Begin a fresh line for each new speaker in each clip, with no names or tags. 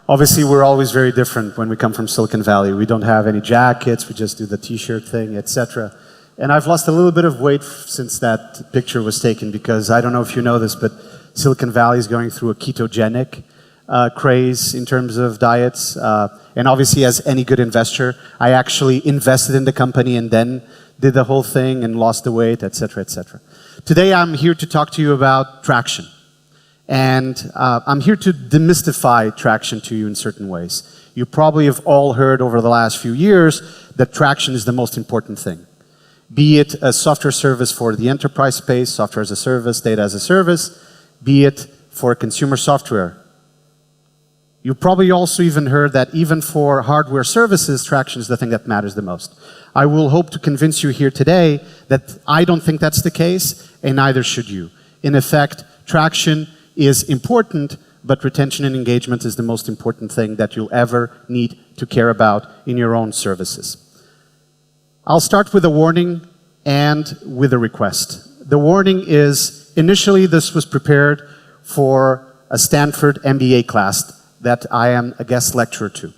Obviously, we're always very different when we come from Silicon Valley. We don't have any jackets, we just do the t-shirt thing, etc. And I've lost a little bit of weight since that picture was taken because I don't know if you know this, but Silicon Valley is going through a ketogenic craze in terms of diets. And obviously, as any good investor, I actually invested in the company and then did the whole thing and lost the weight, etc., etc. Today, I'm here to talk to you about traction. And I'm here to demystify traction to you in certain ways. You probably have all heard over the last few years that traction is the most important thing. Be it a software service for the enterprise space, software as a service, data as a service, be it for consumer software. You probably also even heard that even for hardware services, traction is the thing that matters the most. I will hope to convince you here today that I don't think that's the case, and neither should you. In effect, traction is important, but retention and engagement is the most important thing that you'll ever need to care about in your own services. I'll start with a warning and with a request. The warning is, initially this was prepared for a Stanford MBA class that I am a guest lecturer to.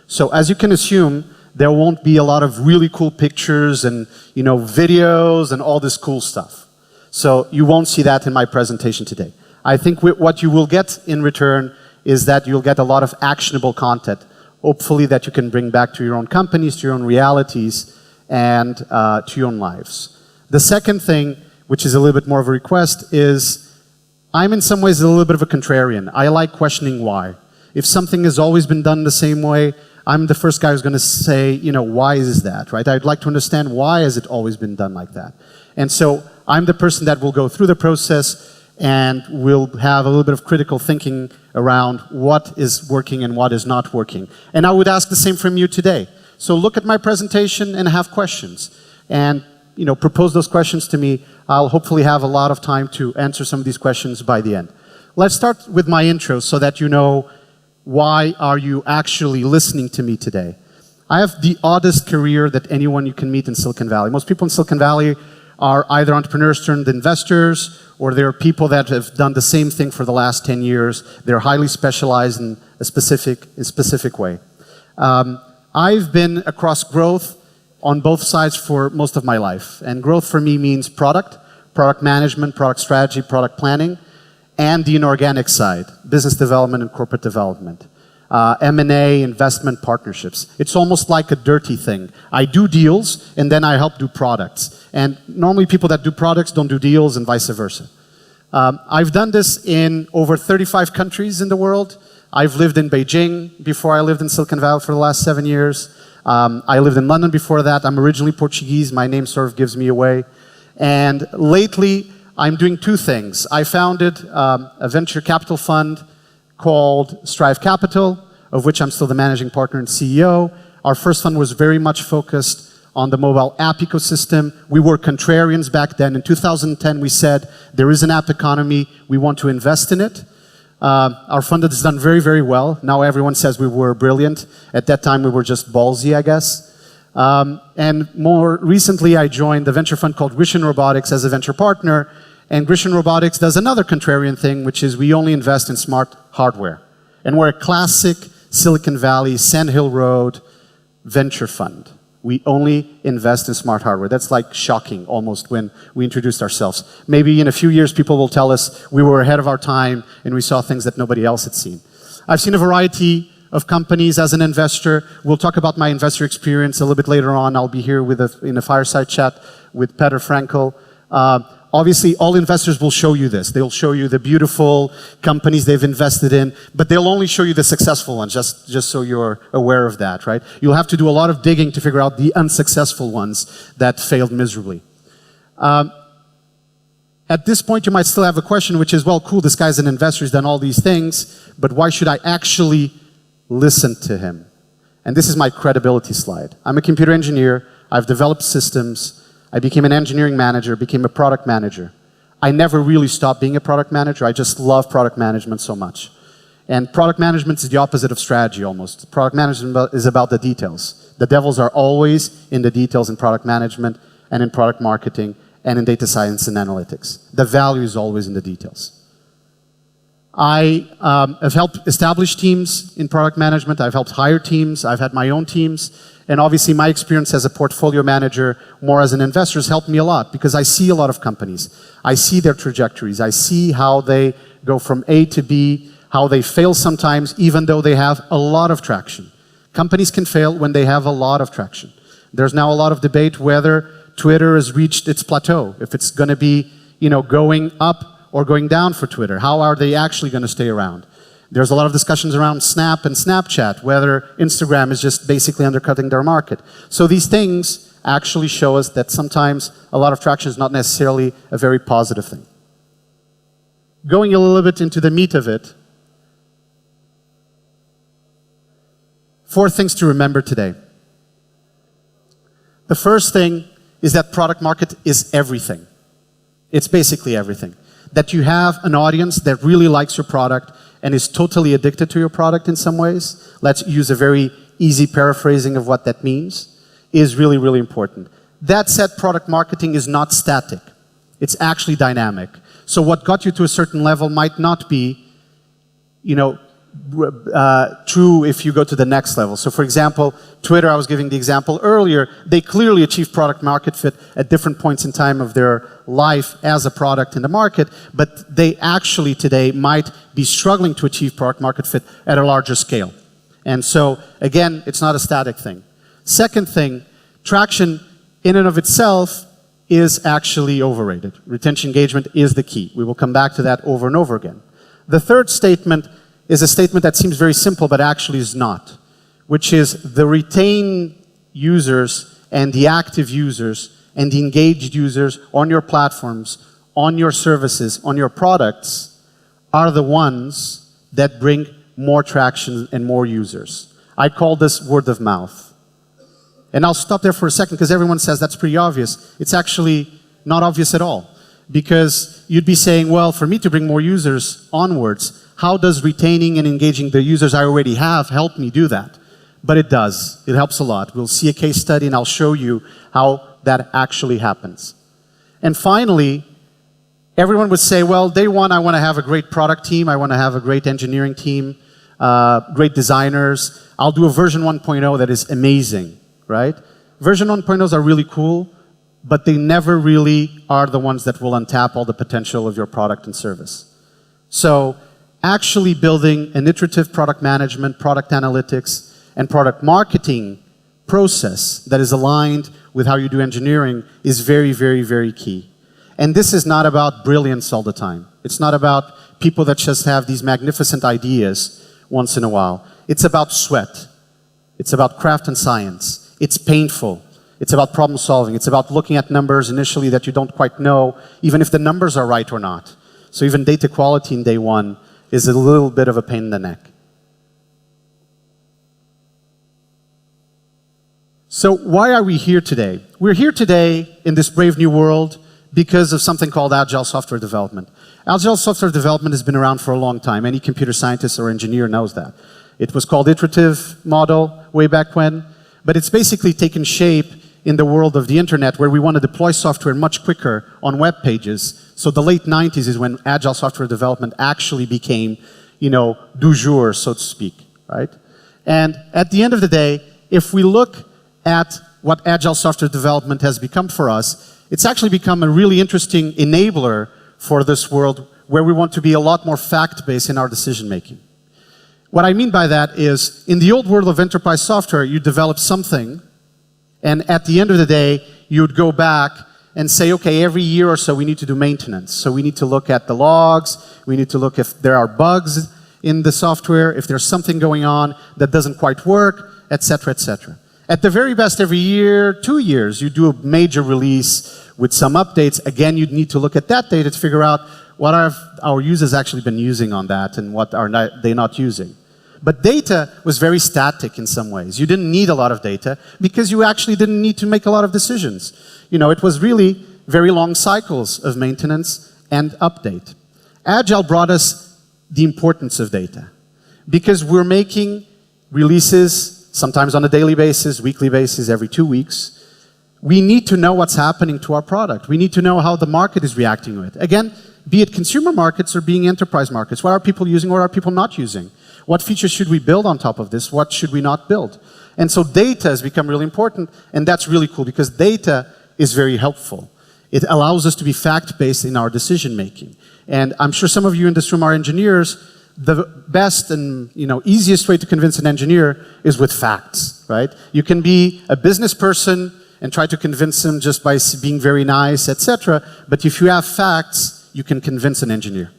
So as you can assume, there won't be a lot of really cool pictures and videos and all this cool stuff. So you won't see that in my presentation today. I think what you will get in return is that you'll get a lot of actionable content, hopefully that you can bring back to your own companies, to your own realities, and to your own lives. The second thing, which is a little bit more of a request, is I'm in some ways a little bit of a contrarian. I like questioning why. If something has always been done the same way, I'm the first guy who's going to say, why is that, right? I'd like to understand why has it always been done like that. And so I'm the person that will go through the process and we'll have a little bit of critical thinking around what is working and what is not working. And I would ask the same from you today. So look at my presentation and have questions. And propose those questions to me. I'll hopefully have a lot of time to answer some of these questions by the end. Let's start with my intro so that you know why are you actually listening to me today. I have the oddest career that anyone you can meet in Silicon Valley. Most people in Silicon Valley are either entrepreneurs turned investors, or they're people that have done the same thing for the last 10 years. They're highly specialized in a specific way. I've been across growth on both sides for most of my life. And growth for me means product management, product strategy, product planning, and the inorganic side, business development and corporate development. M&A, investment, partnerships. It's almost like a dirty thing. I do deals, and then I help do products. And normally people that do products don't do deals, and vice versa. I've done this in over 35 countries in the world. I've lived in Beijing before I lived in Silicon Valley for the last 7 years. I lived in London before that. I'm originally Portuguese. My name sort of gives me away. And lately, I'm doing two things. I founded a venture capital fund called Strive Capital, of which I'm still the managing partner and CEO. Our first fund was very much focused on the mobile app ecosystem. We were contrarians back then. In 2010, we said, there is an app economy, we want to invest in it. Our fund has done very, very well. Now everyone says we were brilliant. At that time, we were just ballsy, I guess. And more recently, I joined the venture fund called Grisham Robotics as a venture partner. And Grisham Robotics does another contrarian thing, which is we only invest in smart hardware. And we're a classic Silicon Valley, Sand Hill Road venture fund. We only invest in smart hardware. That's like shocking almost when we introduced ourselves. Maybe in a few years people will tell us we were ahead of our time and we saw things that nobody else had seen. I've seen a variety of companies as an investor. We'll talk about my investor experience a little bit later on. I'll be here in a fireside chat with Peter Frankel. Obviously, all investors will show you this. They'll show you the beautiful companies they've invested in, but they'll only show you the successful ones, just so you're aware of that, right? You'll have to do a lot of digging to figure out the unsuccessful ones that failed miserably. At this point, you might still have a question, which is, well, cool, this guy's an investor, he's done all these things, but why should I actually listen to him. And this is my credibility slide. I'm a computer engineer. I've developed systems. I became an engineering manager, became a product manager. I never really stopped being a product manager. I just love product management so much. And product management is the opposite of strategy almost. Product management is about the details. The devils are always in the details in product management and in product marketing and in data science and analytics. The value is always in the details. I have helped establish teams in product management. I've helped hire teams. I've had my own teams. And obviously my experience as a portfolio manager, more as an investor, has helped me a lot because I see a lot of companies. I see their trajectories. I see how they go from A to B, how they fail sometimes even though they have a lot of traction. Companies can fail when they have a lot of traction. There's now a lot of debate whether Twitter has reached its plateau, if it's going to be, going up or going down for Twitter. How are they actually going to stay around? There's a lot of discussions around Snap and Snapchat, whether Instagram is just basically undercutting their market. So these things actually show us that sometimes a lot of traction is not necessarily a very positive thing. Going a little bit into the meat of it, 4 things to remember today. The first thing is that product market is everything. It's basically everything. That you have an audience that really likes your product and is totally addicted to your product in some ways. Let's use a very easy paraphrasing of what that means, is really, really important. That said, product marketing is not static. It's actually dynamic. So what got you to a certain level might not be, true if you go to the next level. So for example, Twitter, I was giving the example earlier, they clearly achieved product market fit at different points in time of their life as a product in the market, but they actually today might be struggling to achieve product market fit at a larger scale. And so again, it's not a static thing. Second thing, traction in and of itself is actually overrated. Retention engagement is the key. We will come back to that over and over again. The third statement is a statement that seems very simple, but actually is not, which is the retained users and the active users and the engaged users on your platforms, on your services, on your products, are the ones that bring more traction and more users. I call this word of mouth. And I'll stop there for a second because everyone says that's pretty obvious. It's actually not obvious at all. Because you'd be saying, well, for me to bring more users onwards, how does retaining and engaging the users I already have help me do that? But it does. It helps a lot. We'll see a case study and I'll show you how that actually happens. And finally, everyone would say, well, day one, I want to have a great product team. I want to have a great engineering team, great designers. I'll do a version 1.0 that is amazing, right? Version 1.0s are really cool, but they never really are the ones that will untap all the potential of your product and service. So actually building an iterative product management, product analytics, and product marketing process that is aligned with how you do engineering is very, very, very key. And this is not about brilliance all the time. It's not about people that just have these magnificent ideas once in a while. It's about sweat. It's about craft and science. It's painful. It's about problem solving. It's about looking at numbers initially that you don't quite know, even if the numbers are right or not. So even data quality in day one is a little bit of a pain in the neck. So why are we here today? We're here today in this brave new world because of something called Agile software development. Agile software development has been around for a long time. Any computer scientist or engineer knows that. It was called iterative model way back when, but it's basically taken shape in the world of the internet where we want to deploy software much quicker on web pages. So the late 90s is when Agile software development actually became, du jour, so to speak, right? And at the end of the day, if we look at what Agile software development has become for us, it's actually become a really interesting enabler for this world where we want to be a lot more fact-based in our decision-making. What I mean by that is, in the old world of enterprise software, you develop something, and at the end of the day, you would go back and say, okay, every year or so we need to do maintenance. So we need to look at the logs, we need to look if there are bugs in the software, if there's something going on that doesn't quite work, etc., etc. At the very best, every year, 2 years, you do a major release with some updates. Again, you'd need to look at that data to figure out what have our users actually been using on that and what are they not using. But data was very static in some ways. You didn't need a lot of data because you actually didn't need to make a lot of decisions. You know, it was really very long cycles of maintenance and update. Agile brought us the importance of data because we're making releases sometimes on a daily basis, weekly basis, every 2 weeks. We need to know what's happening to our product. We need to know how the market is reacting to it. Again, be it consumer markets or being enterprise markets, what are people using, what are people not using? What features should we build on top of this? What should we not build? And so data has become really important, and that's really cool because data is very helpful. It allows us to be fact-based in our decision-making. And I'm sure some of you in this room are engineers. The best and easiest way to convince an engineer is with facts, right? You can be a business person and try to convince them just by being very nice, etc. But if you have facts, you can convince an engineer.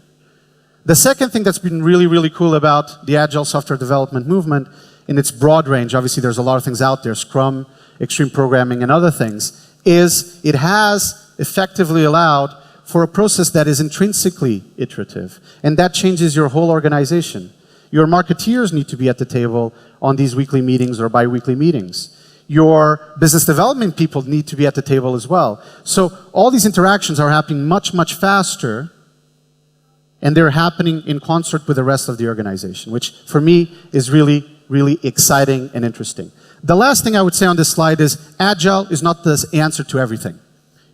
The second thing that's been really, really cool about the Agile software development movement in its broad range, obviously there's a lot of things out there, Scrum, extreme programming, and other things, is it has effectively allowed for a process that is intrinsically iterative. And that changes your whole organization. Your marketeers need to be at the table on these weekly meetings or bi-weekly meetings. Your business development people need to be at the table as well. So all these interactions are happening much, much faster, and they're happening in concert with the rest of the organization, which for me is really, really exciting and interesting. The last thing I would say on this slide is Agile is not the answer to everything.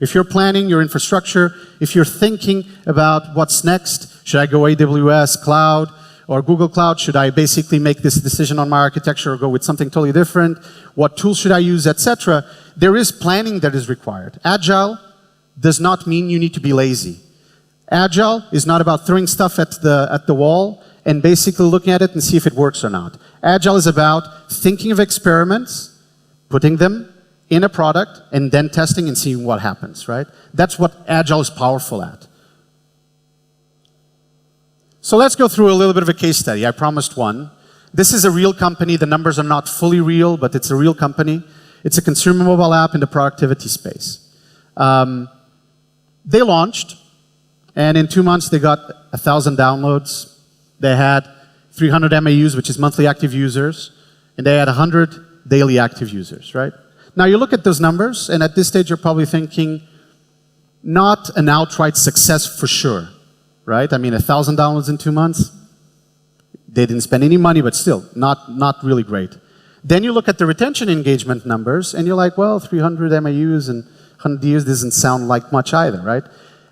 If you're planning your infrastructure, if you're thinking about what's next, should I go AWS Cloud or Google Cloud? Should I basically make this decision on my architecture or go with something totally different? What tools should I use, etc.? There is planning that is required. Agile does not mean you need to be lazy. Agile is not about throwing stuff at the wall and basically looking at it and see if it works or not. Agile is about thinking of experiments, putting them in a product, and then testing and seeing what happens, right? That's what Agile is powerful at. So let's go through a little bit of a case study. I promised one. This is a real company. The numbers are not fully real, but it's a real company. It's a consumer mobile app in the productivity space. They launched, and in 2 months they got 1,000 downloads. They had 300 MAUs, which is monthly active users, and they had 100 daily active users, right? Now you look at those numbers, and at this stage you're probably thinking, not an outright success for sure, right? I mean, 1,000 downloads in 2 months, they didn't spend any money, but still, not really great. Then you look at the retention engagement numbers, and you're like, well, 300 MAUs and 100 DAUs doesn't sound like much either, right?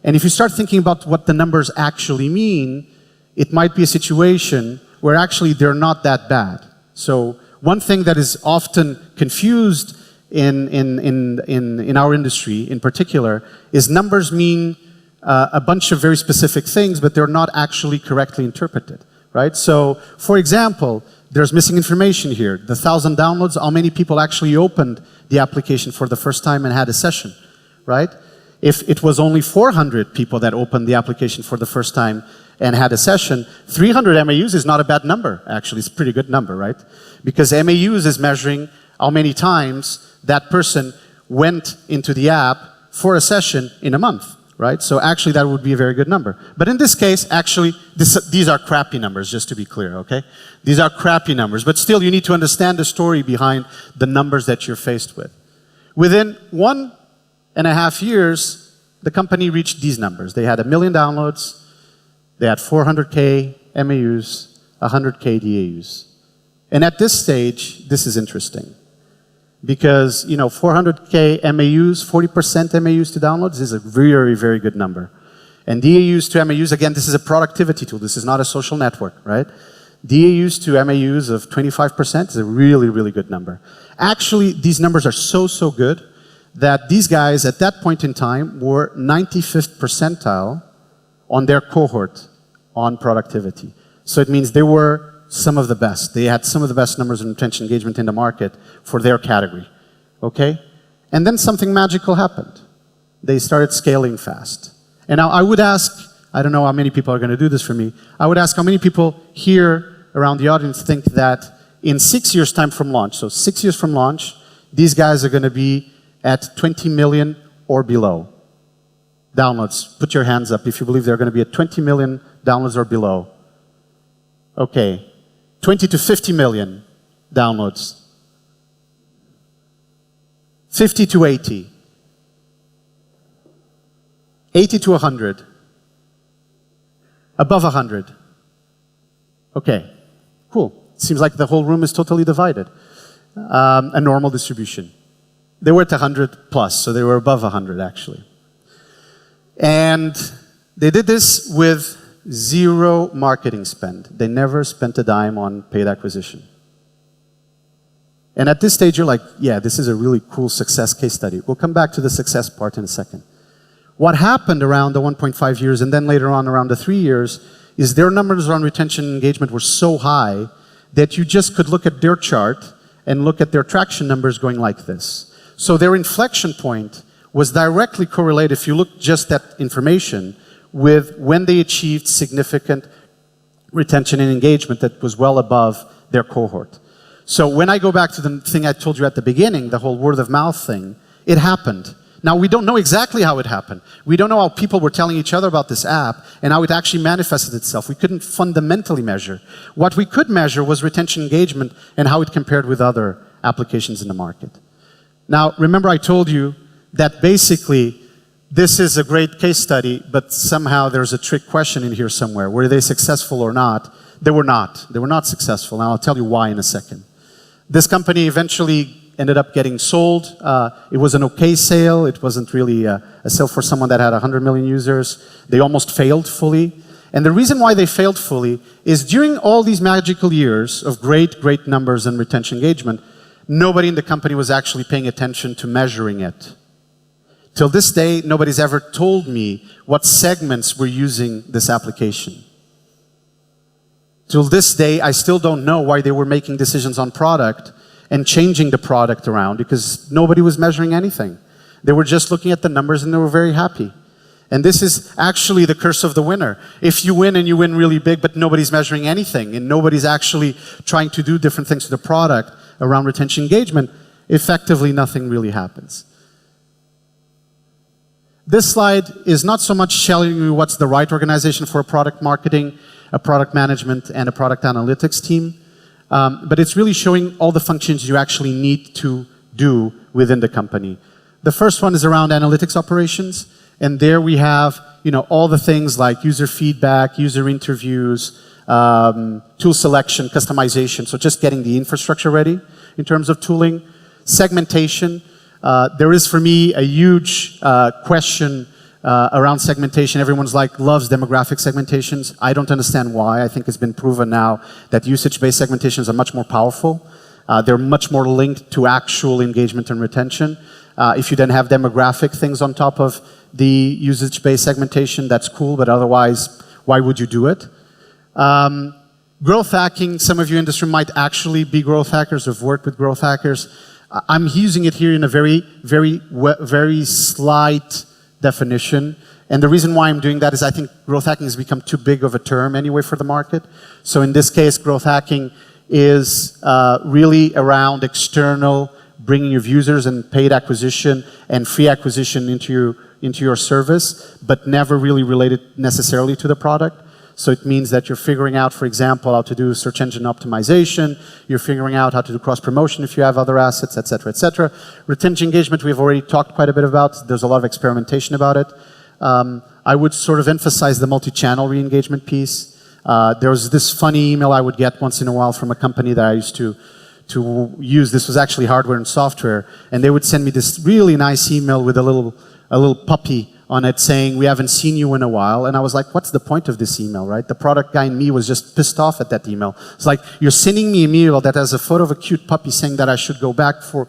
And if you start thinking about what the numbers actually mean, it might be a situation where actually they're not that bad. So one thing that is often confused in our industry in particular is numbers mean a bunch of very specific things, but they're not actually correctly interpreted, right? So, for example, there's missing information here. The 1,000 downloads, how many people actually opened the application for the first time and had a session, right? If it was only 400 people that opened the application for the first time and had a session, 300 MAUs is not a bad number, actually. It's a pretty good number, right? Because MAUs is measuring how many times that person went into the app for a session in a month, right? So actually that would be a very good number. But in this case, actually, these are crappy numbers, just to be clear, okay? These are crappy numbers, but still you need to understand the story behind the numbers that you're faced with. Within 1.5 years, the company reached these numbers. They had 1 million downloads, they had 400K MAUs, 100K DAUs. And at this stage, this is interesting. Because, 400K MAUs, 40% MAUs to downloads is a very, very good number. And DAUs to MAUs, again, this is a productivity tool. This is not a social network, right? DAUs to MAUs of 25% is a really, really good number. Actually, these numbers are so good that these guys at that point in time were 95th percentile on their cohort on productivity. So it means they were some of the best. They had some of the best numbers in retention engagement in the market for their category, okay? And then something magical happened. They started scaling fast. And now I would ask, I don't know how many people are going to do this for me, I would ask how many people here around the audience think that in 6 years' time from launch, so 6 years from launch, these guys are going to be at 20 million or below downloads. Put your hands up if you believe they're going to be at 20 million downloads or below. Okay. 20 to 50 million downloads. 50 to 80. 80 to 100. Above 100. Okay, cool. Seems like the whole room is totally divided. A normal distribution. They were at 100 plus, so they were above 100 actually. And they did this with 0 marketing spend. They never spent a dime on paid acquisition. And at this stage, you're like, yeah, this is a really cool success case study. We'll come back to the success part in a second. What happened around the 1.5 years and then later on around the 3 years is their numbers on retention and engagement were so high that you just could look at their chart and look at their traction numbers going like this. So their inflection point was directly correlated, if you look just at information, with when they achieved significant retention and engagement that was well above their cohort. So when I go back to the thing I told you at the beginning, the whole word of mouth thing, it happened. Now, we don't know exactly how it happened. We don't know how people were telling each other about this app and how it actually manifested itself. We couldn't fundamentally measure. What we could measure was retention engagement and how it compared with other applications in the market. Now, remember I told you that basically this is a great case study, but somehow there's a trick question in here somewhere. Were they successful or not? They were not. They were not successful, and I'll tell you why in a second. This company eventually ended up getting sold. It was an okay sale. It wasn't really a sale for someone that had 100 million users. They almost failed fully. And the reason why they failed fully is during all these magical years of great, great numbers and retention engagement, nobody in the company was actually paying attention to measuring it. Till this day, nobody's ever told me what segments were using this application. Till this day, I still don't know why they were making decisions on product and changing the product around, because nobody was measuring anything. They were just looking at the numbers and they were very happy. And this is actually the curse of the winner. If you win and you win really big, but nobody's measuring anything and nobody's actually trying to do different things to the product around retention engagement, effectively nothing really happens. This slide is not so much telling you what's the right organization for a product marketing, a product management, and a product analytics team, but it's really showing all the functions you actually need to do within the company. The first one is around analytics operations, and there we have all the things like user feedback, user interviews, tool selection, customization, so just getting the infrastructure ready in terms of tooling. Segmentation. There is, for me, a huge question around segmentation. Everyone's like, loves demographic segmentations. I don't understand why. I think it's been proven now that usage-based segmentations are much more powerful. They're much more linked to actual engagement and retention. If you then have demographic things on top of the usage-based segmentation, that's cool, but otherwise, why would you do it? Growth hacking, some of you in this room might actually be growth hackers or have worked with growth hackers. I'm using it here in a very slight definition. And the reason why I'm doing that is I think growth hacking has become too big of a term anyway for the market. So in this case, growth hacking is really around external bringing of users and paid acquisition and free acquisition into your service, but never really related necessarily to the product. So it means that you're figuring out, for example, how to do search engine optimization, you're figuring out how to do cross-promotion if you have other assets, et cetera, et cetera. Retention engagement, we've already talked quite a bit about. There's a lot of experimentation about it. I would sort of emphasize the multi-channel re-engagement piece. There was this funny email I would get once in a while from a company that I used to use. This was actually hardware and software, and they would send me this really nice email with a little puppy on it saying, we haven't seen you in a while. And I was like, what's the point of this email, right? The product guy in me was just pissed off at that email. It's like, you're sending me an email that has a photo of a cute puppy saying that I should go back for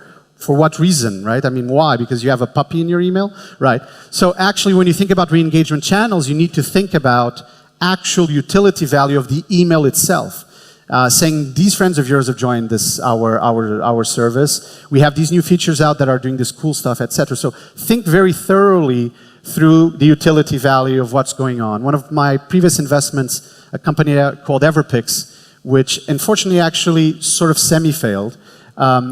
what reason, right? I mean, why? Because you have a puppy in your email, right? So actually, when you think about re-engagement channels, you need to think about actual utility value of the email itself. Saying, these friends of yours have joined this, our service. We have these new features out that are doing this cool stuff, et cetera. So think very thoroughly through the utility value of what's going on. One of my previous investments, a company called Everpix, which unfortunately actually sort of semi-failed,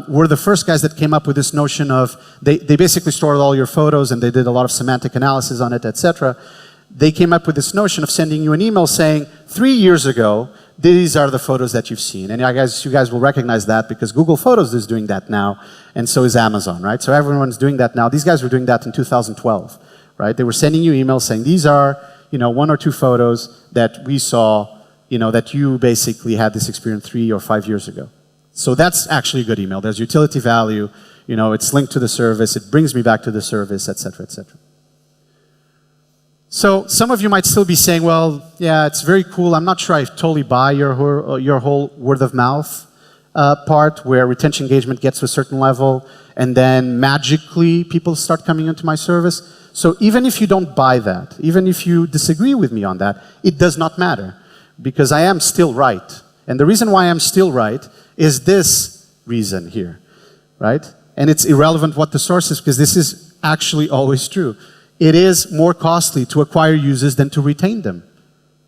were the first guys that came up with this notion of, they basically stored all your photos and they did a lot of semantic analysis on it, et cetera. They came up with this notion of sending you an email saying, 3 years ago, these are the photos that you've seen. And I guess you guys will recognize that because Google Photos is doing that now, and so is Amazon, right? So everyone's doing that now. These guys were doing that in 2012, right? They were sending you emails saying, these are, 1 or 2 photos that we saw, that you basically had this experience 3 or 5 years ago. So that's actually a good email. There's utility value, it's linked to the service, it brings me back to the service, et cetera, et cetera. So some of you might still be saying, well, yeah, it's very cool. I'm not sure I totally buy your whole word of mouth part where retention engagement gets to a certain level and then magically people start coming into my service. So even if you don't buy that, even if you disagree with me on that, it does not matter because I am still right. And the reason why I'm still right is this reason here, right? And it's irrelevant what the source is because this is actually always true. It is more costly to acquire users than to retain them.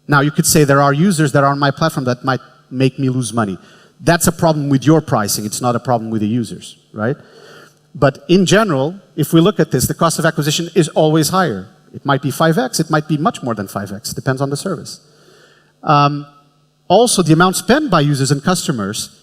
Now, you could say there are users that are on my platform that might make me lose money. That's a problem with your pricing. It's not a problem with the users, right? But in general, if we look at this, the cost of acquisition is always higher. It might be 5x, it might be much more than 5x. Depends on the service. Also, the amount spent by users and customers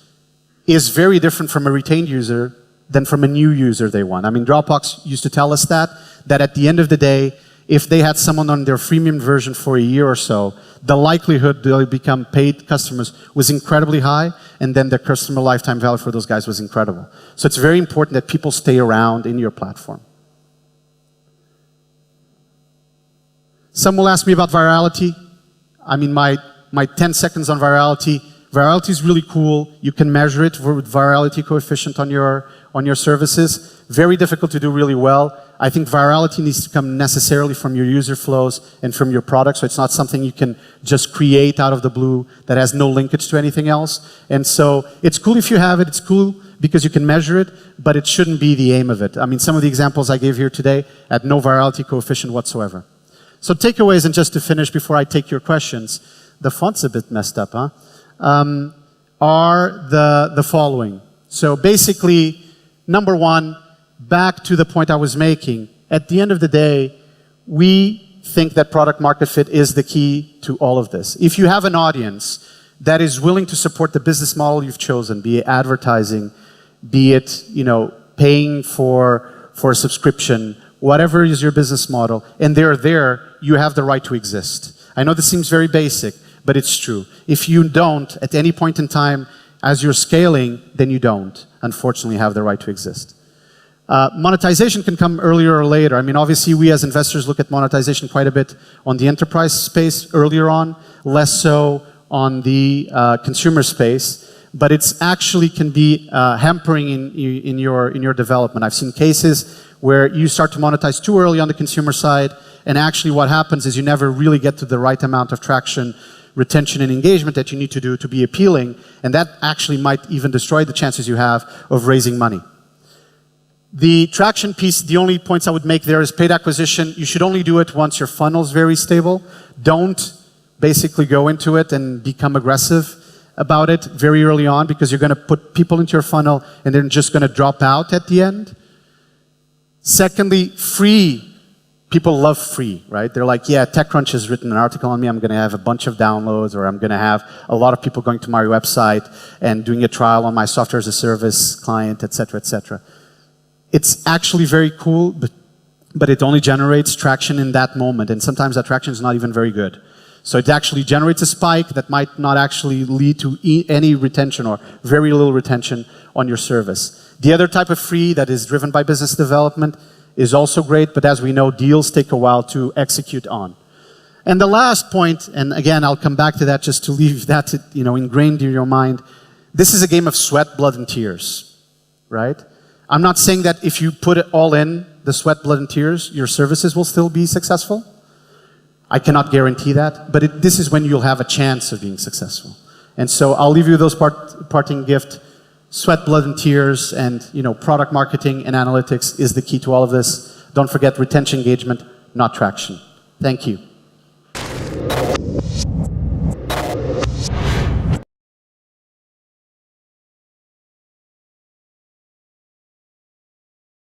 is very different from a retained user than from a new user they want. I mean, Dropbox used to tell us that at the end of the day, if they had someone on their freemium version for a year or so, the likelihood they'll become paid customers was incredibly high, and then the customer lifetime value for those guys was incredible. So it's very important that people stay around in your platform. Some will ask me about virality. I mean, my 10 seconds on virality. Virality is really cool. You can measure it with virality coefficient on your services. Very difficult to do really well. I think virality needs to come necessarily from your user flows and from your product, so it's not something you can just create out of the blue that has no linkage to anything else. And so it's cool if you have it, it's cool because you can measure it, but it shouldn't be the aim of it. I mean, some of the examples I gave here today had no virality coefficient whatsoever. So takeaways, and just to finish before I take your questions, the font's a bit messed up, huh? Are the following. So basically, number one, back to the point I was making, at the end of the day, we think that product market fit is the key to all of this. If you have an audience that is willing to support the business model you've chosen, be it advertising, be it, paying for a subscription, whatever is your business model, and they're there, you have the right to exist. I know this seems very basic, but it's true. If you don't, at any point in time, as you're scaling, then you don't, unfortunately, have the right to exist. Monetization can come earlier or later. I mean, obviously, we as investors look at monetization quite a bit on the enterprise space earlier on, less so on the consumer space, but it's actually can be hampering in your development. I've seen cases where you start to monetize too early on the consumer side, and actually what happens is you never really get to the right amount of traction, retention, and engagement that you need to do to be appealing, and that actually might even destroy the chances you have of raising money. The traction piece, the only points I would make there is paid acquisition. You should only do it once your funnel is very stable. Don't basically go into it and become aggressive about it very early on because you're going to put people into your funnel and they're just going to drop out at the end. Secondly, free. People love free, right? They're like, yeah, TechCrunch has written an article on me. I'm going to have a bunch of downloads, or I'm going to have a lot of people going to my website and doing a trial on my software as a service client, et cetera, et cetera. It's actually very cool, but it only generates traction in that moment, and sometimes that traction is not even very good. So it actually generates a spike that might not actually lead to any retention or very little retention on your service. The other type of free that is driven by business development is also great, but as we know, deals take a while to execute on. And the last point, and again, I'll come back to that just to leave that ingrained in your mind, this is a game of sweat, blood, and tears, right? I'm not saying that if you put it all in, the sweat, blood, and tears, your services will still be successful. I cannot guarantee that, but this is when you'll have a chance of being successful. And so I'll leave you those parting gift. Sweat, blood, and tears, and product marketing and analytics is the key to all of this. Don't forget retention engagement, not traction. Thank you.